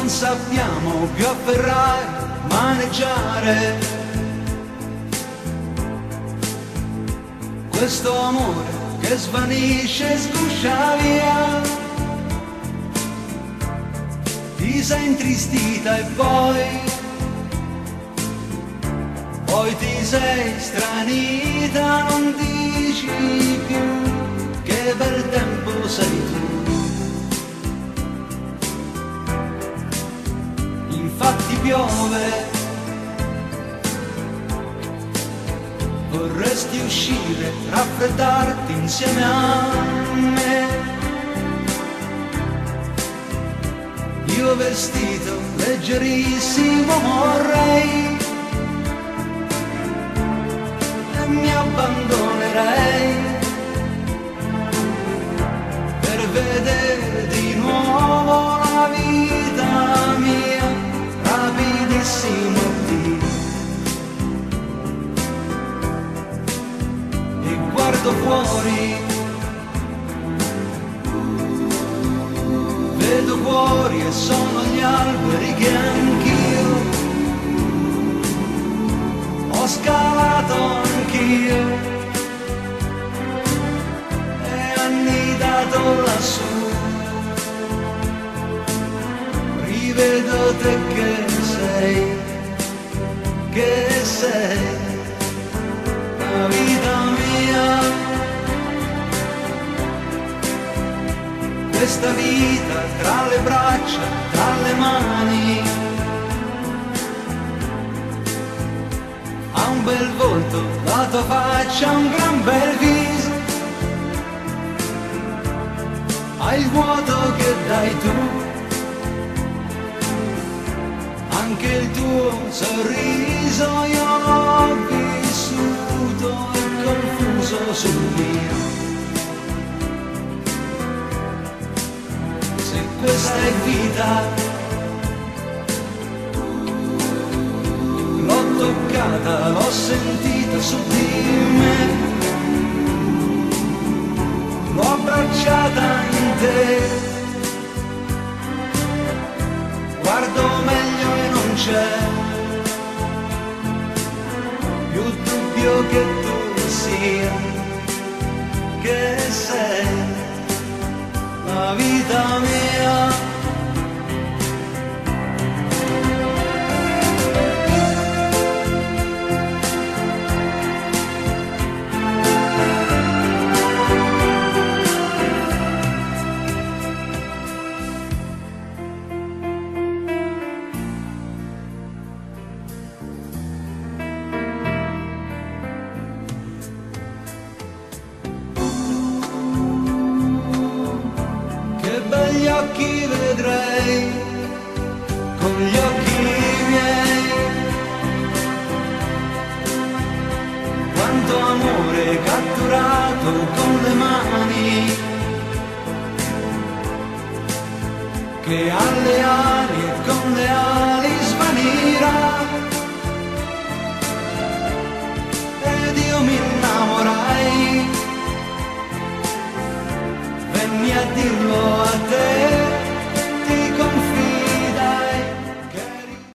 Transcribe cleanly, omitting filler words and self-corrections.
non sappiamo più afferrare, maneggiare questo amore che svanisce e sguscia via. Ti sei intristita e poi ti sei stranita, non dici più che bel tempo sei tu. Infatti piove, vorresti uscire, raffreddarti insieme a me. Io vestito leggerissimo vorrei e mi abbandonerei per vedere di nuovo la vita mia, rapidissimo Dio. E guardo fuori, vedo fuori e sono gli alberi che anch'io ho scalato anch'io e annidato lassù. Rivedo te che sei la vita mia. Questa vita tra le braccia, tra le mani, ha un bel volto, la tua faccia ha un gran bel viso, ha il vuoto che dai tu, anche il tuo sorriso io l'ho vissuto e confuso sul mio. Questa è vita, l'ho toccata, l'ho sentita su di me, l'ho abbracciata in te, guardo meglio e non c'è più dubbio che tu sia, che sei la vita mia.